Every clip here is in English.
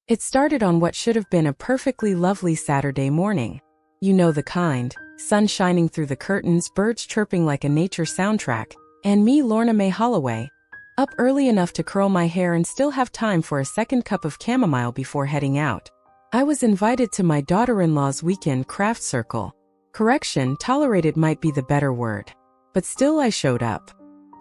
It started on what should have been a perfectly lovely Saturday morning. You know the kind, sun shining through the curtains, birds chirping like a nature soundtrack, and me, Lorna May Holloway, up early enough to curl my hair and still have time for a second cup of chamomile before heading out. I was invited to my daughter-in-law's weekend craft circle. Correction, tolerated might be the better word. But still I showed up.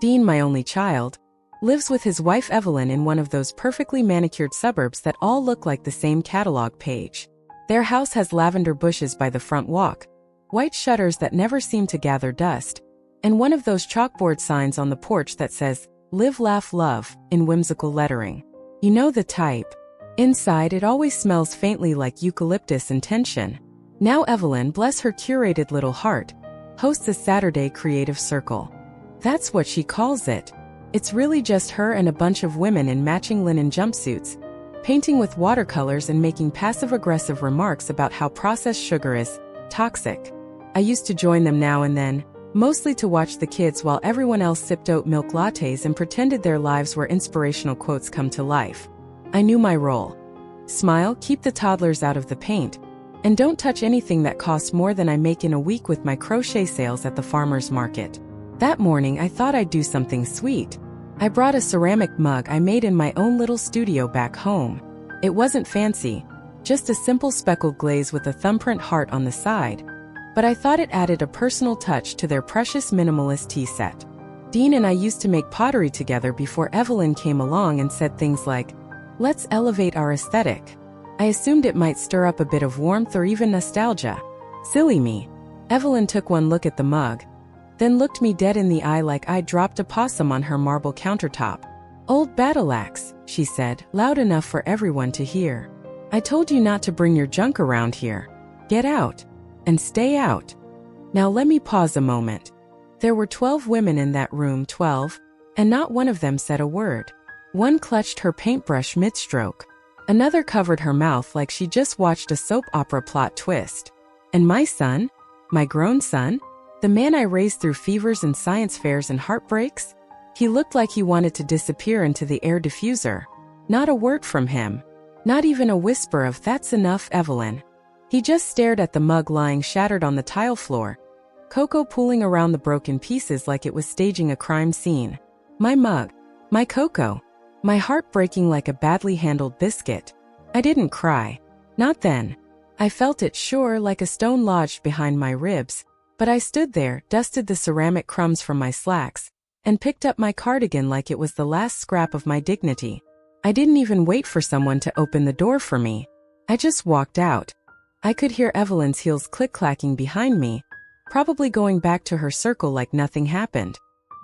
Dean, my only child, lives with his wife Evelyn in one of those perfectly manicured suburbs that all look like the same catalog page. Their house has lavender bushes by the front walk, white shutters that never seem to gather dust, and one of those chalkboard signs on the porch that says, "Live, Laugh, Love," in whimsical lettering. You know the type. Inside, it always smells faintly like eucalyptus and tension. Now Evelyn, bless her curated little heart, hosts a Saturday creative circle. That's what she calls it. It's really just her and a bunch of women in matching linen jumpsuits, painting with watercolors and making passive-aggressive remarks about how processed sugar is toxic. I used to join them now and then, mostly to watch the kids while everyone else sipped oat milk lattes and pretended their lives were inspirational quotes come to life. I knew my role. Smile, keep the toddlers out of the paint, and don't touch anything that costs more than I make in a week with my crochet sales at the farmer's market. That morning I thought I'd do something sweet. I brought a ceramic mug I made in my own little studio back home. It wasn't fancy, just a simple speckled glaze with a thumbprint heart on the side, but I thought it added a personal touch to their precious minimalist tea set. Dean and I used to make pottery together before Evelyn came along and said things like, "Let's elevate our aesthetic." I assumed it might stir up a bit of warmth or even nostalgia. Silly me. Evelyn took one look at the mug, then looked me dead in the eye like I'd dropped a possum on her marble countertop. "Old battle axe," she said, loud enough for everyone to hear. "I told you not to bring your junk around here. Get out. And stay out." Now let me pause a moment. There were 12 women in that room, 12, and not one of them said a word. One clutched her paintbrush mid-stroke. Another covered her mouth like she just watched a soap opera plot twist. And my son? My grown son? The man I raised through fevers and science fairs and heartbreaks? He looked like he wanted to disappear into the air diffuser. Not a word from him. Not even a whisper of "That's enough, Evelyn." He just stared at the mug lying shattered on the tile floor, cocoa pooling around the broken pieces like it was staging a crime scene. My mug. My cocoa. My heart breaking like a badly handled biscuit. I didn't cry. Not then. I felt it, sure, like a stone lodged behind my ribs, but I stood there, dusted the ceramic crumbs from my slacks, and picked up my cardigan like it was the last scrap of my dignity. I didn't even wait for someone to open the door for me. I just walked out. I could hear Evelyn's heels click-clacking behind me, probably going back to her circle like nothing happened.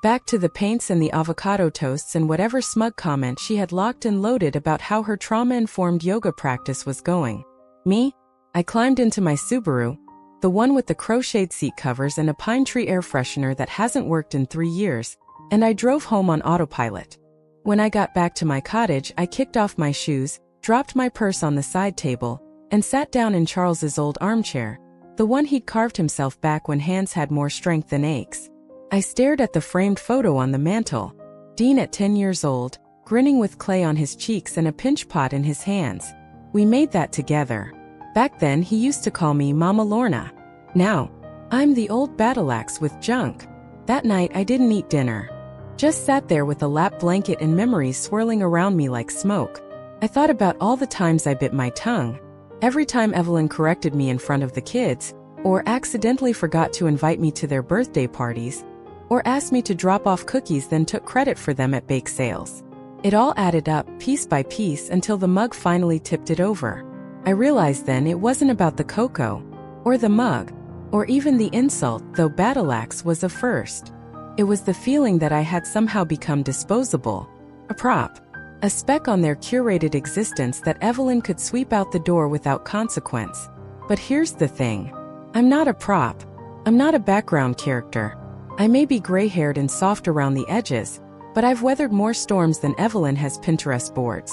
Back to the paints and the avocado toasts and whatever smug comment she had locked and loaded about how her trauma-informed yoga practice was going. Me? I climbed into my Subaru, the one with the crocheted seat covers and a pine tree air freshener that hasn't worked in 3 years, and I drove home on autopilot. When I got back to my cottage, I kicked off my shoes, dropped my purse on the side table, and sat down in Charles's old armchair, the one he'd carved himself back when hands had more strength than aches. I stared at the framed photo on the mantel. Dean at 10 years old, grinning with clay on his cheeks and a pinch pot in his hands. We made that together. Back then he used to call me Mama Lorna. Now, I'm the old battle axe with junk. That night I didn't eat dinner. Just sat there with a lap blanket and memories swirling around me like smoke. I thought about all the times I bit my tongue. Every time Evelyn corrected me in front of the kids, or accidentally forgot to invite me to their birthday parties, or asked me to drop off cookies then took credit for them at bake sales. It all added up, piece by piece, until the mug finally tipped it over. I realized then it wasn't about the cocoa, or the mug, or even the insult, though battle axe was a first. It was the feeling that I had somehow become disposable, a prop, a speck on their curated existence that Evelyn could sweep out the door without consequence. But here's the thing. I'm not a prop. I'm not a background character. I may be gray-haired and soft around the edges, but I've weathered more storms than Evelyn has Pinterest boards.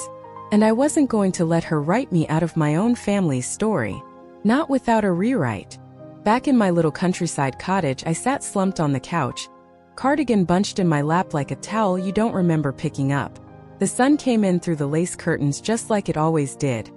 And I wasn't going to let her write me out of my own family's story. Not without a rewrite. Back in my little countryside cottage, I sat slumped on the couch, cardigan bunched in my lap like a towel you don't remember picking up. The sun came in through the lace curtains just like it always did,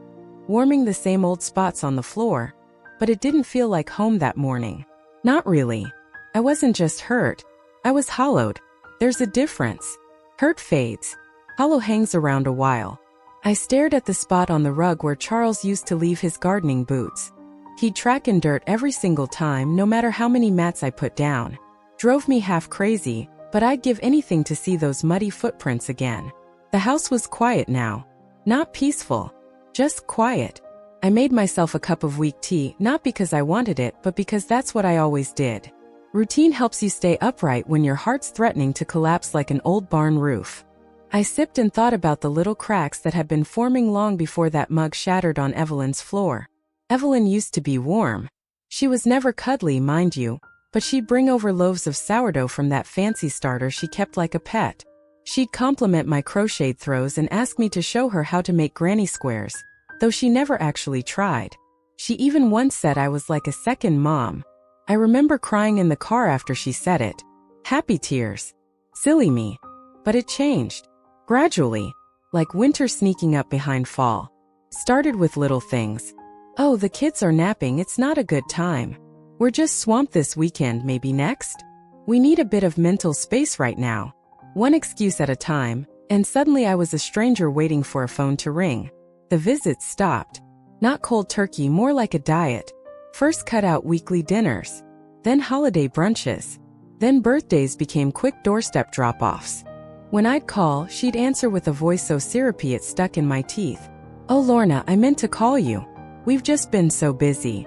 warming the same old spots on the floor, but it didn't feel like home that morning. Not really. I wasn't just hurt. I was hollowed. There's a difference. Hurt fades. Hollow hangs around a while. I stared at the spot on the rug where Charles used to leave his gardening boots. He'd track in dirt every single time, no matter how many mats I put down. Drove me half crazy, but I'd give anything to see those muddy footprints again. The house was quiet now. Not peaceful. Just quiet. I made myself a cup of weak tea, not because I wanted it, but because that's what I always did. Routine helps you stay upright when your heart's threatening to collapse like an old barn roof. I sipped and thought about the little cracks that had been forming long before that mug shattered on Evelyn's floor. Evelyn used to be warm. She was never cuddly, mind you, but she'd bring over loaves of sourdough from that fancy starter she kept like a pet. She'd compliment my crocheted throws and ask me to show her how to make granny squares, though she never actually tried. She even once said I was like a second mom. I remember crying in the car after she said it. Happy tears. Silly me. But it changed. Gradually. Like winter sneaking up behind fall. Started with little things. Oh, the kids are napping, it's not a good time. We're just swamped this weekend, maybe next? We need a bit of mental space right now. One excuse at a time, and suddenly I was a stranger waiting for a phone to ring. The visits stopped. Not cold turkey, more like a diet. First cut out weekly dinners. Then holiday brunches. Then birthdays became quick doorstep drop-offs. When I'd call, she'd answer with a voice so syrupy it stuck in my teeth. Oh Lorna, I meant to call you. We've just been so busy.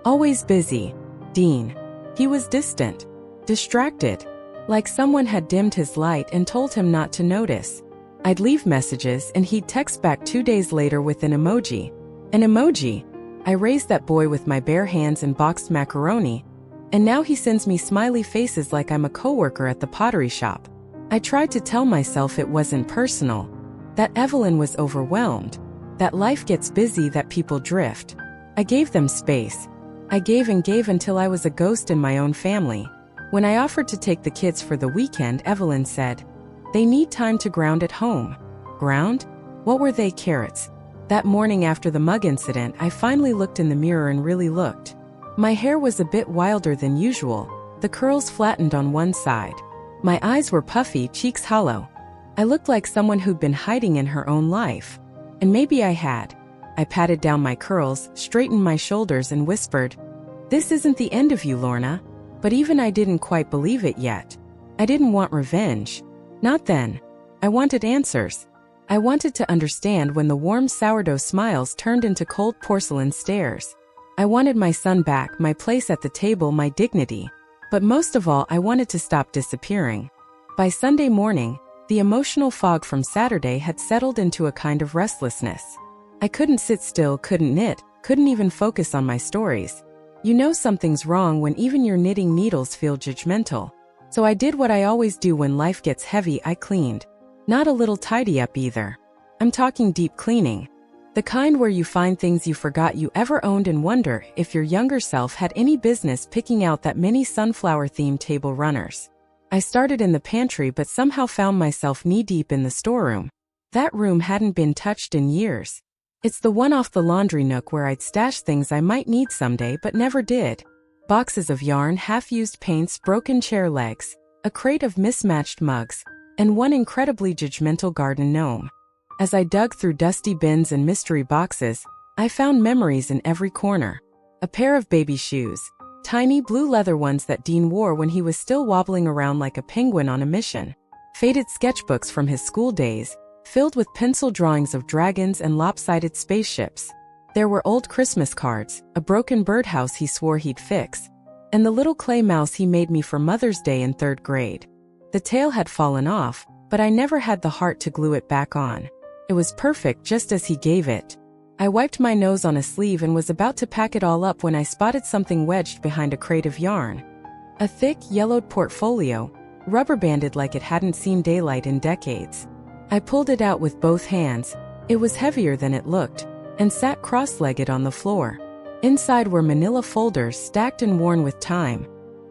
Always busy. Dean. He was distant. Distracted. Like someone had dimmed his light and told him not to notice. I'd leave messages and he'd text back 2 days later with an emoji. An emoji. I raised that boy with my bare hands and boxed macaroni. And now he sends me smiley faces like I'm a coworker at the pottery shop. I tried to tell myself it wasn't personal. That Evelyn was overwhelmed. That life gets busy, that people drift. I gave them space. I gave and gave until I was a ghost in my own family. When I offered to take the kids for the weekend, Evelyn said, "They need time to ground at home." Ground? What were they, carrots? That morning after the mug incident, I finally looked in the mirror and really looked. My hair was a bit wilder than usual, the curls flattened on one side. My eyes were puffy, cheeks hollow. I looked like someone who'd been hiding in her own life. And maybe I had. I patted down my curls, straightened my shoulders and whispered, "This isn't the end of you, Lorna." But even I didn't quite believe it yet. I didn't want revenge. Not then. I wanted answers. I wanted to understand when the warm sourdough smiles turned into cold porcelain stares. I wanted my son back, my place at the table, my dignity. But most of all, I wanted to stop disappearing. By Sunday morning, the emotional fog from Saturday had settled into a kind of restlessness. I couldn't sit still, couldn't knit, couldn't even focus on my stories. You know something's wrong when even your knitting needles feel judgmental. So I did what I always do when life gets heavy, I cleaned. Not a little tidy up either. I'm talking deep cleaning. The kind where you find things you forgot you ever owned and wonder if your younger self had any business picking out that many sunflower-themed table runners. I started in the pantry but somehow found myself knee-deep in the storeroom. That room hadn't been touched in years. It's the one off the laundry nook where I'd stash things I might need someday but never did. Boxes of yarn, half-used paints, broken chair legs, a crate of mismatched mugs, and one incredibly judgmental garden gnome. As I dug through dusty bins and mystery boxes, I found memories in every corner. A pair of baby shoes, tiny blue leather ones that Dean wore when he was still wobbling around like a penguin on a mission. Faded sketchbooks from his school days, filled with pencil drawings of dragons and lopsided spaceships. There were old Christmas cards, a broken birdhouse he swore he'd fix, and the little clay mouse he made me for Mother's Day in 3rd grade. The tail had fallen off, but I never had the heart to glue it back on. It was perfect just as he gave it. I wiped my nose on a sleeve and was about to pack it all up when I spotted something wedged behind a crate of yarn. A thick, yellowed portfolio, rubber-banded like it hadn't seen daylight in decades. I pulled it out with both hands. It was heavier than it looked, and sat cross-legged on the floor. Inside were manila folders stacked and worn with time.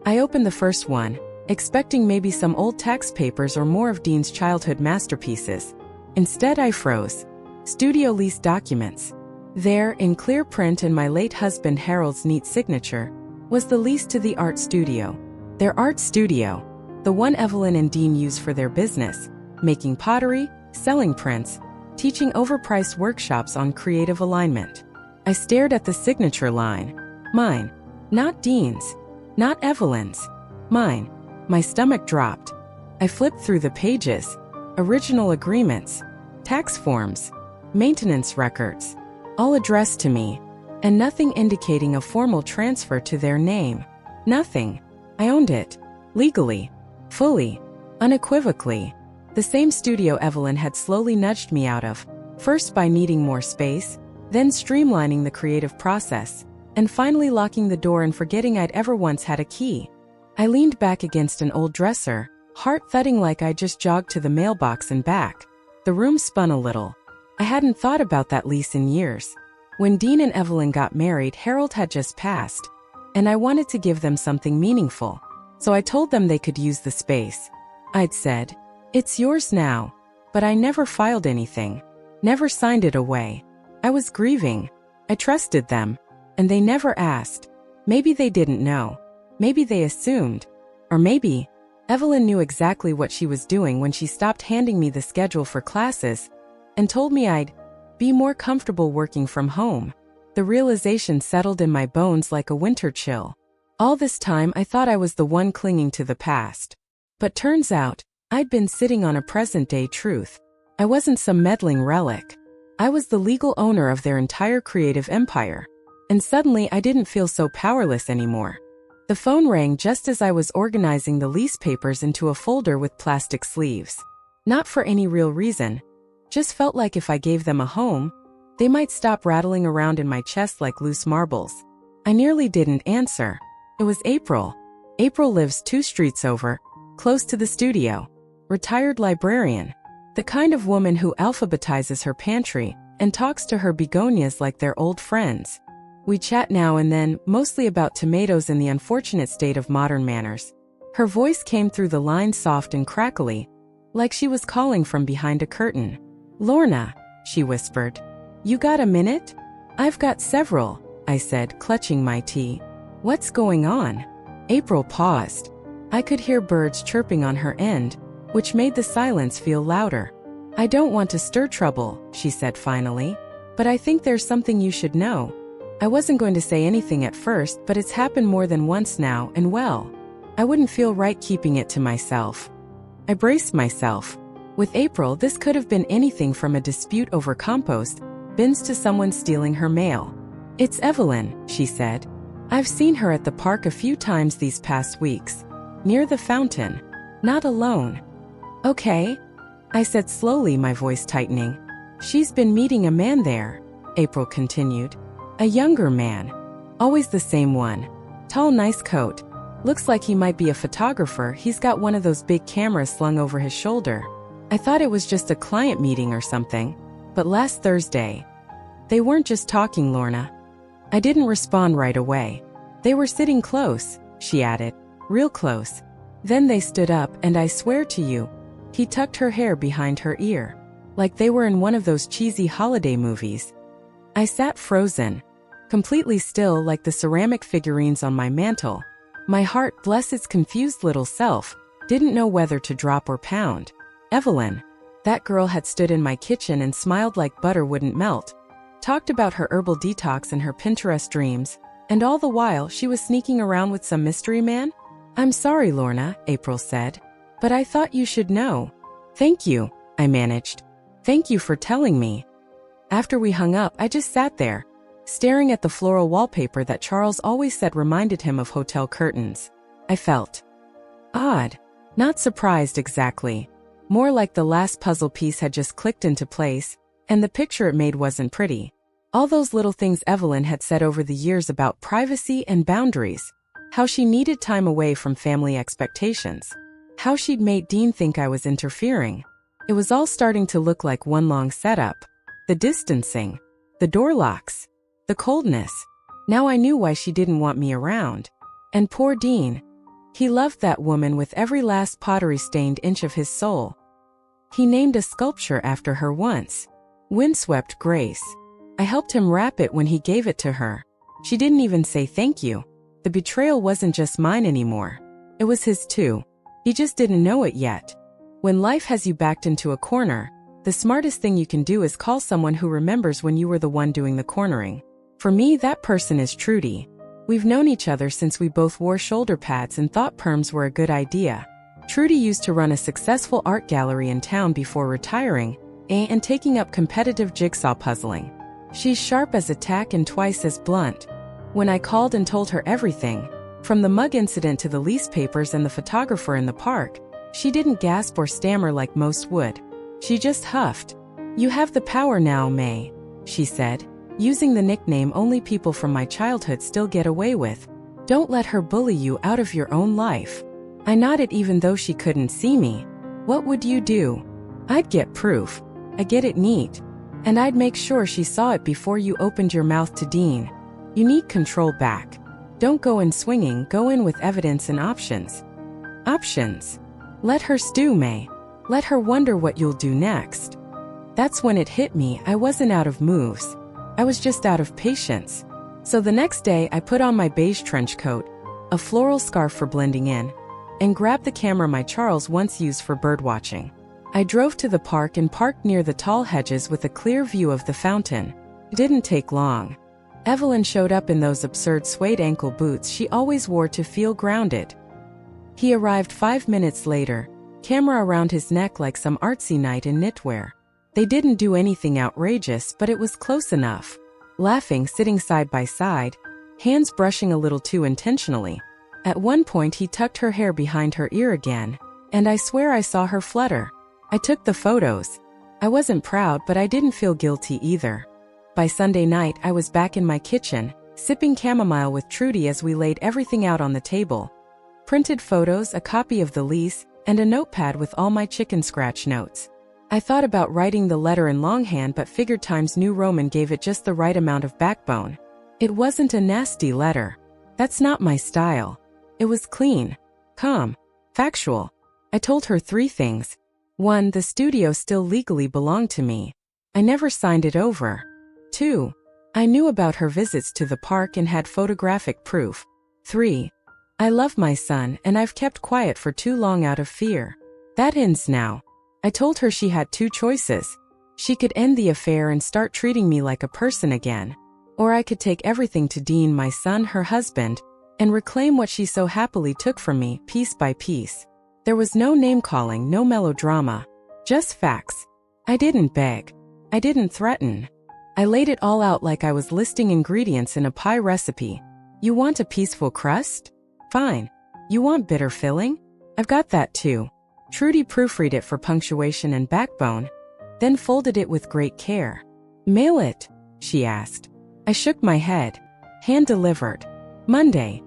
I opened the first one, expecting maybe some old tax papers or more of Dean's childhood masterpieces. Instead, I froze. Studio lease documents. There, in clear print and my late husband Harold's neat signature, was the lease to the art studio. Their art studio, the one Evelyn and Dean use for their business, making pottery, selling prints, teaching overpriced workshops on creative alignment. I stared at the signature line. Mine. Not Dean's. Not Evelyn's. Mine. My stomach dropped. I flipped through the pages. Original agreements. Tax forms. Maintenance records. All addressed to me. And nothing indicating a formal transfer to their name. Nothing. I owned it. Legally. Fully. Unequivocally. The same studio Evelyn had slowly nudged me out of, first by needing more space, then streamlining the creative process, and finally locking the door and forgetting I'd ever once had a key. I leaned back against an old dresser, heart thudding like I just jogged to the mailbox and back. The room spun a little. I hadn't thought about that lease in years. When Dean and Evelyn got married, Harold had just passed, and I wanted to give them something meaningful. So I told them they could use the space. I'd said, "It's yours now," but I never filed anything, never signed it away. I was grieving. I trusted them, and they never asked. Maybe they didn't know. Maybe they assumed. Or maybe Evelyn knew exactly what she was doing when she stopped handing me the schedule for classes and told me I'd be more comfortable working from home. The realization settled in my bones like a winter chill. All this time I thought I was the one clinging to the past. But turns out, I'd been sitting on a present-day truth. I wasn't some meddling relic. I was the legal owner of their entire creative empire. And suddenly I didn't feel so powerless anymore. The phone rang just as I was organizing the lease papers into a folder with plastic sleeves. Not for any real reason. Just felt like if I gave them a home, they might stop rattling around in my chest like loose marbles. I nearly didn't answer. It was April. April lives 2 streets over, close to the studio. Retired librarian. The kind of woman who alphabetizes her pantry and talks to her begonias like they're old friends. We chat now and then, mostly about tomatoes and the unfortunate state of modern manners. Her voice came through the line soft and crackly, like she was calling from behind a curtain. "Lorna," she whispered. "You got a minute?" "I've got several," I said, clutching my tea. "What's going on?" April paused. I could hear birds chirping on her end, which made the silence feel louder. "I don't want to stir trouble," she said finally, "but I think there's something you should know." I wasn't going to say anything at first, but it's happened more than once now, and well, I wouldn't feel right keeping it to myself. I braced myself. With April, this could have been anything from a dispute over compost bins to someone stealing her mail. "It's Evelyn," she said. "I've seen her at the park a few times these past weeks. Near the fountain. Not alone." "Okay," I said slowly, my voice tightening. "She's been meeting a man there," April continued. "A younger man. Always the same one. Tall, nice coat. Looks like he might be a photographer. He's got one of those big cameras slung over his shoulder. I thought it was just a client meeting or something. But last Thursday, they weren't just talking, Lorna." I didn't respond right away. "They were sitting close," she added. "Real close. Then they stood up, and I swear to you, he tucked her hair behind her ear, like they were in one of those cheesy holiday movies." I sat frozen, completely still, like the ceramic figurines on my mantel. My heart, bless its confused little self, didn't know whether to drop or pound. Evelyn. That girl had stood in my kitchen and smiled like butter wouldn't melt, talked about her herbal detox and her Pinterest dreams, and all the while she was sneaking around with some mystery man? "I'm sorry, Lorna," April said, "but I thought you should know." "Thank you," I managed. "Thank you for telling me." After we hung up, I just sat there, staring at the floral wallpaper that Charles always said reminded him of hotel curtains. I felt odd. Not surprised exactly. More like the last puzzle piece had just clicked into place, and the picture it made wasn't pretty. All those little things Evelyn had said over the years about privacy and boundaries, how she needed time away from family expectations, how she'd made Dean think I was interfering. It was all starting to look like one long setup. The distancing, the door locks, the coldness. Now I knew why she didn't want me around. And poor Dean. He loved that woman with every last pottery-stained inch of his soul. He named a sculpture after her once. Windswept Grace. I helped him wrap it when he gave it to her. She didn't even say thank you. The betrayal wasn't just mine anymore. It was his too. He just didn't know it yet. When life has you backed into a corner, the smartest thing you can do is call someone who remembers when you were the one doing the cornering. For me, that person is Trudy. We've known each other since we both wore shoulder pads and thought perms were a good idea. Trudy used to run a successful art gallery in town before retiring and taking up competitive jigsaw puzzling. She's sharp as a tack and twice as blunt. When I called and told her everything, from the mug incident to the lease papers and the photographer in the park, she didn't gasp or stammer like most would. She just huffed. "You have the power now, May," she said, using the nickname only people from my childhood still get away with. "Don't let her bully you out of your own life." I nodded even though she couldn't see me. "What would you do?" "I'd get proof. I get it neat. And I'd make sure she saw it before you opened your mouth to Dean. You need control back. Don't go in swinging, go in with evidence and options." Options? Let her stew, May. Let her wonder what you'll do next. That's when it hit me. I wasn't out of moves. I was just out of patience. So the next day I put on my beige trench coat, a floral scarf for blending in, and grabbed the camera my Charles once used for birdwatching. I drove to the park and parked near the tall hedges with a clear view of the fountain. It didn't take long. Evelyn showed up in those absurd suede ankle boots she always wore to feel grounded. He arrived 5 minutes later, camera around his neck like some artsy knight in knitwear. They didn't do anything outrageous, but it was close enough. Laughing, sitting side by side, hands brushing a little too intentionally. At one point he tucked her hair behind her ear again, and I swear I saw her flutter. I took the photos. I wasn't proud, but I didn't feel guilty either. By Sunday night, I was back in my kitchen, sipping chamomile with Trudy as we laid everything out on the table. Printed photos, a copy of the lease, and a notepad with all my chicken scratch notes. I thought about writing the letter in longhand but figured Times New Roman gave it just the right amount of backbone. It wasn't a nasty letter. That's not my style. It was clean, calm, factual. I told her 3 things. 1, the studio still legally belonged to me. I never signed it over. 2, I knew about her visits to the park and had photographic proof. 3, I love my son and I've kept quiet for too long out of fear. That ends now. I told her she had 2 choices. She could end the affair and start treating me like a person again, or I could take everything to Dean, my son, her husband, and reclaim what she so happily took from me, piece by piece. There was no name-calling, no melodrama, just facts. I didn't beg. I didn't threaten. I laid it all out like I was listing ingredients in a pie recipe. You want a peaceful crust? Fine. You want bitter filling? I've got that too. Trudy proofread it for punctuation and backbone, then folded it with great care. "Mail it?" she asked. I shook my head. Hand delivered. Monday.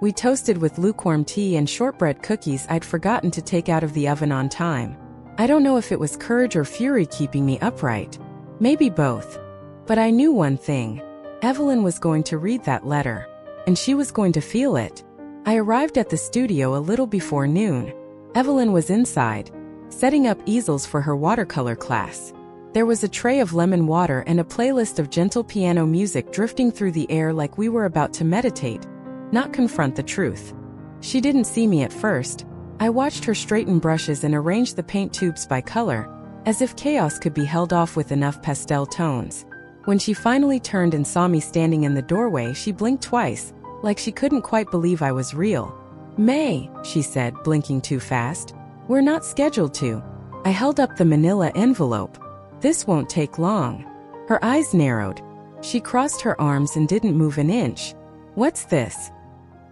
We toasted with lukewarm tea and shortbread cookies I'd forgotten to take out of the oven on time. I don't know if it was courage or fury keeping me upright. Maybe both. But I knew one thing. Evelyn was going to read that letter, and she was going to feel it. I arrived at the studio a little before noon. Evelyn was inside, setting up easels for her watercolor class. There was a tray of lemon water and a playlist of gentle piano music drifting through the air like we were about to meditate, not confront the truth. She didn't see me at first. I watched her straighten brushes and arrange the paint tubes by color, as if chaos could be held off with enough pastel tones. When she finally turned and saw me standing in the doorway, she blinked twice, like she couldn't quite believe I was real. "May," she said, blinking too fast. "We're not scheduled to." I held up the manila envelope. "This won't take long." Her eyes narrowed. She crossed her arms and didn't move an inch. "What's this?"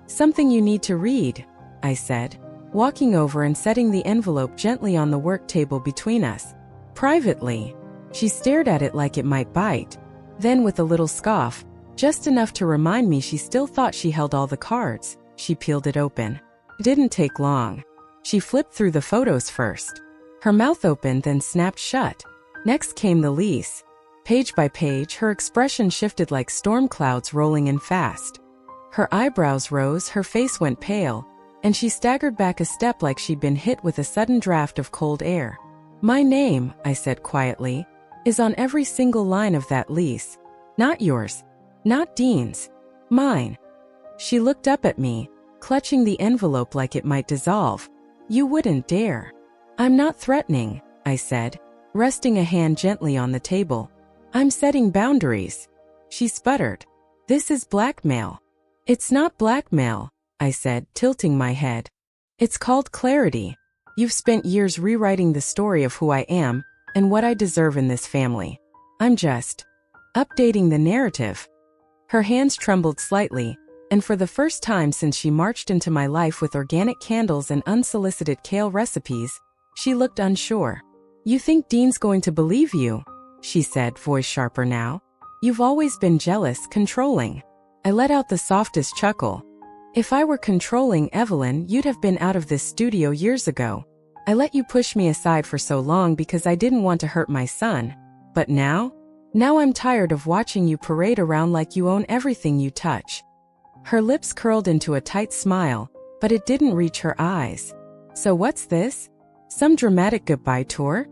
"Something you need to read," I said, walking over and setting the envelope gently on the work table between us. "Privately." She stared at it like it might bite. Then with a little scoff, just enough to remind me she still thought she held all the cards, she peeled it open. It didn't take long. She flipped through the photos first. Her mouth opened, then snapped shut. Next came the lease. Page by page, her expression shifted like storm clouds rolling in fast. Her eyebrows rose, her face went pale, and she staggered back a step like she'd been hit with a sudden draft of cold air. "My name," I said quietly, "is on every single line of that lease. Not yours. Not Dean's. Mine. She looked up at me, clutching the envelope like it might dissolve. You wouldn't dare. I'm not threatening, I said, resting a hand gently on the table. I'm setting boundaries. She sputtered. This is blackmail. It's not blackmail, I said, tilting my head. It's called clarity. You've spent years rewriting the story of who I am and what I deserve in this family. I'm just updating the narrative. Her hands trembled slightly, and for the first time since she marched into my life with organic candles and unsolicited kale recipes, she looked unsure. You think Dean's going to believe you? She said, voice sharper now. You've always been jealous, controlling. I let out the softest chuckle. If I were controlling, Evelyn, you'd have been out of this studio years ago. I let you push me aside for so long because I didn't want to hurt my son. But now? Now I'm tired of watching you parade around like you own everything you touch. Her lips curled into a tight smile, but it didn't reach her eyes. So what's this? Some dramatic goodbye tour?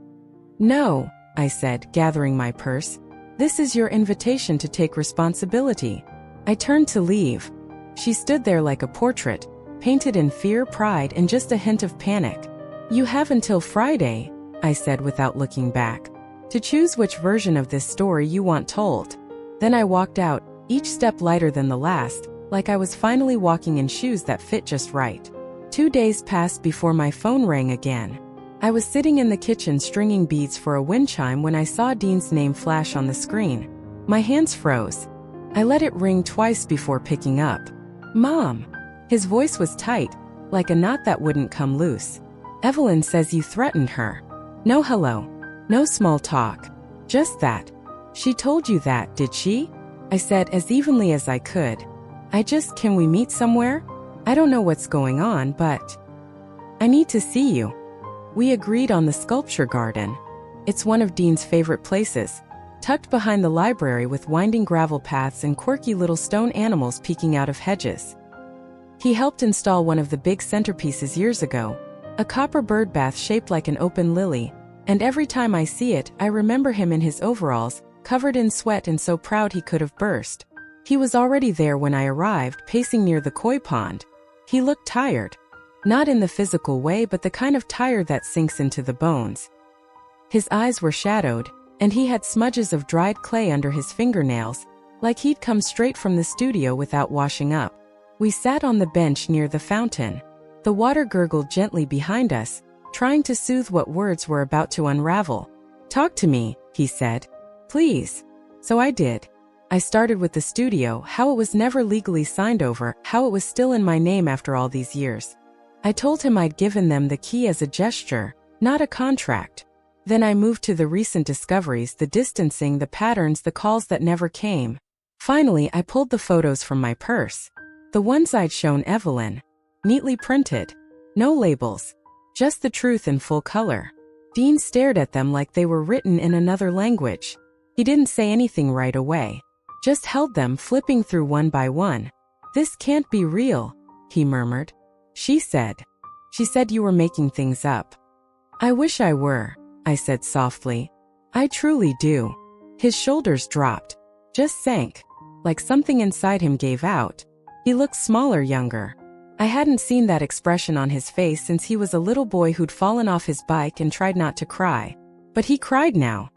No, I said, gathering my purse. This is your invitation to take responsibility. I turned to leave. She stood there like a portrait, painted in fear, pride, and just a hint of panic. You have until Friday, I said without looking back, to choose which version of this story you want told. Then I walked out, each step lighter than the last, like I was finally walking in shoes that fit just right. 2 days passed before my phone rang again. I was sitting in the kitchen stringing beads for a wind chime when I saw Dean's name flash on the screen. My hands froze. I let it ring twice before picking up. Mom! His voice was tight, like a knot that wouldn't come loose. Evelyn says you threatened her. No hello. No small talk. Just that. She told you that, did she? I said as evenly as I could. Can we meet somewhere? I don't know what's going on, but I need to see you. We agreed on the sculpture garden. It's one of Dean's favorite places, tucked behind the library with winding gravel paths and quirky little stone animals peeking out of hedges. He helped install one of the big centerpieces years ago, a copper bird bath shaped like an open lily, and every time I see it, I remember him in his overalls, covered in sweat and so proud he could have burst. He was already there when I arrived, pacing near the koi pond. He looked tired. Not in the physical way, but the kind of tired that sinks into the bones. His eyes were shadowed, and he had smudges of dried clay under his fingernails, like he'd come straight from the studio without washing up. We sat on the bench near the fountain. The water gurgled gently behind us, trying to soothe what words were about to unravel. Talk to me, he said. Please. So I did. I started with the studio, how it was never legally signed over, how it was still in my name after all these years. I told him I'd given them the key as a gesture, not a contract. Then I moved to the recent discoveries, the distancing, the patterns, the calls that never came. Finally, I pulled the photos from my purse. The ones I'd shown Evelyn. Neatly printed. No labels. Just the truth in full color. Dean stared at them like they were written in another language. He didn't say anything right away. Just held them, flipping through one by one. This can't be real, he murmured. She said you were making things up. I wish I were, I said softly. I truly do. His shoulders dropped, just sank, like something inside him gave out. He looked smaller, younger. I hadn't seen that expression on his face since he was a little boy who'd fallen off his bike and tried not to cry. But he cried now.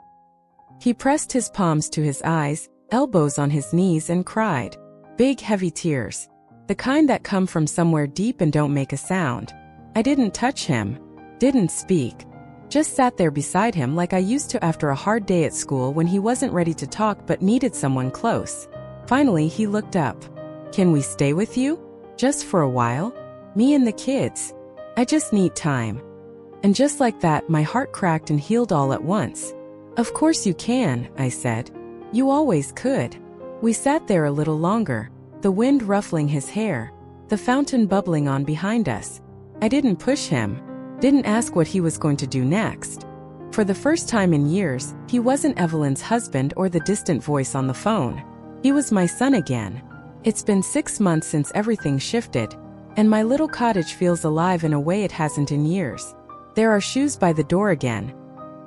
He pressed his palms to his eyes, elbows on his knees, and cried. Big, heavy tears. The kind that come from somewhere deep and don't make a sound. I didn't touch him. Didn't speak. Just sat there beside him like I used to after a hard day at school when he wasn't ready to talk but needed someone close. Finally, he looked up. Can we stay with you? Just for a while? Me and the kids. I just need time. And just like that, my heart cracked and healed all at once. Of course you can, I said. You always could. We sat there a little longer, the wind ruffling his hair, the fountain bubbling on behind us. I didn't push him, didn't ask what he was going to do next. For the first time in years, he wasn't Evelyn's husband or the distant voice on the phone. He was my son again. It's been 6 months since everything shifted, and my little cottage feels alive in a way it hasn't in years. There are shoes by the door again.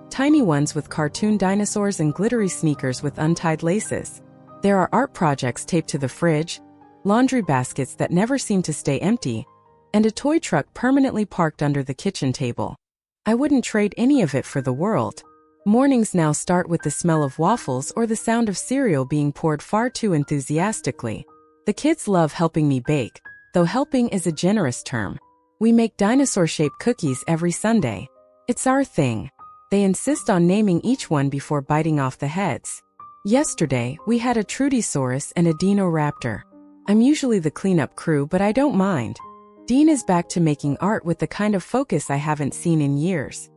Tiny ones with cartoon dinosaurs and glittery sneakers with untied laces. There are art projects taped to the fridge, laundry baskets that never seem to stay empty, and a toy truck permanently parked under the kitchen table. I wouldn't trade any of it for the world. Mornings now start with the smell of waffles or the sound of cereal being poured far too enthusiastically. The kids love helping me bake, though helping is a generous term. We make dinosaur-shaped cookies every Sunday. It's our thing. They insist on naming each one before biting off the heads. Yesterday, we had a Trudysaurus and a Dino-Raptor. I'm usually the cleanup crew, but I don't mind. Dean is back to making art with the kind of focus I haven't seen in years.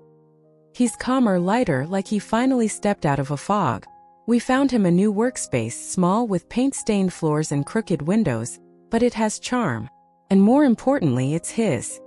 He's calmer, lighter, like he finally stepped out of a fog. We found him a new workspace, small with paint-stained floors and crooked windows, but it has charm. And more importantly, it's his.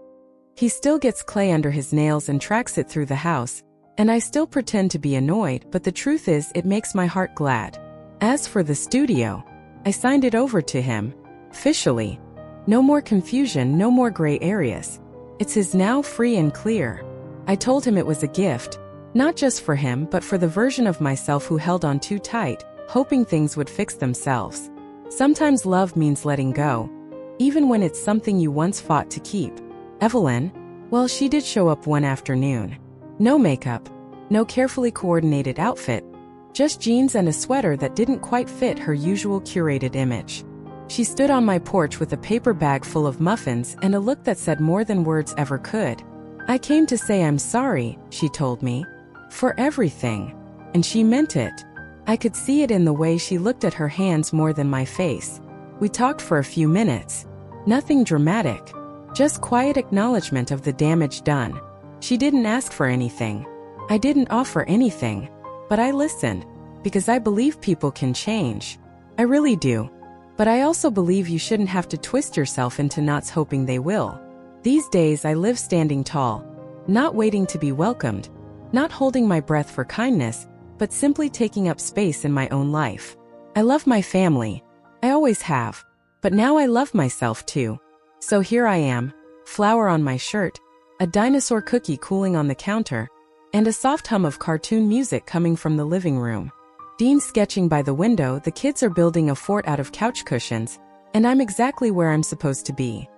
He still gets clay under his nails and tracks it through the house, and I still pretend to be annoyed, but the truth is it makes my heart glad. As for the studio, I signed it over to him. Officially. No more confusion, no more gray areas. It's his now, free and clear. I told him it was a gift, not just for him but for the version of myself who held on too tight, hoping things would fix themselves. Sometimes love means letting go, even when it's something you once fought to keep. Evelyn? Well, she did show up one afternoon. No makeup, no carefully coordinated outfit, just jeans and a sweater that didn't quite fit her usual curated image. She stood on my porch with a paper bag full of muffins and a look that said more than words ever could. I came to say I'm sorry, she told me, for everything. And she meant it. I could see it in the way she looked at her hands more than my face. We talked for a few minutes. Nothing dramatic. Just quiet acknowledgement of the damage done. She didn't ask for anything. I didn't offer anything. But I listened. Because I believe people can change. I really do. But I also believe you shouldn't have to twist yourself into knots hoping they will. These days I live standing tall, not waiting to be welcomed, not holding my breath for kindness, but simply taking up space in my own life. I love my family. I always have. But now I love myself too. So here I am, flour on my shirt, a dinosaur cookie cooling on the counter, and a soft hum of cartoon music coming from the living room. Dean's sketching by the window, the kids are building a fort out of couch cushions, and I'm exactly where I'm supposed to be.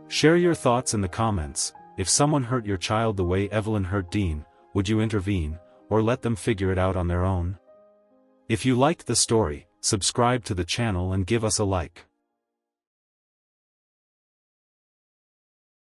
Share your thoughts in the comments. If someone hurt your child the way Evelyn hurt Dean, would you intervene, or let them figure it out on their own? If you liked the story, subscribe to the channel and give us a like.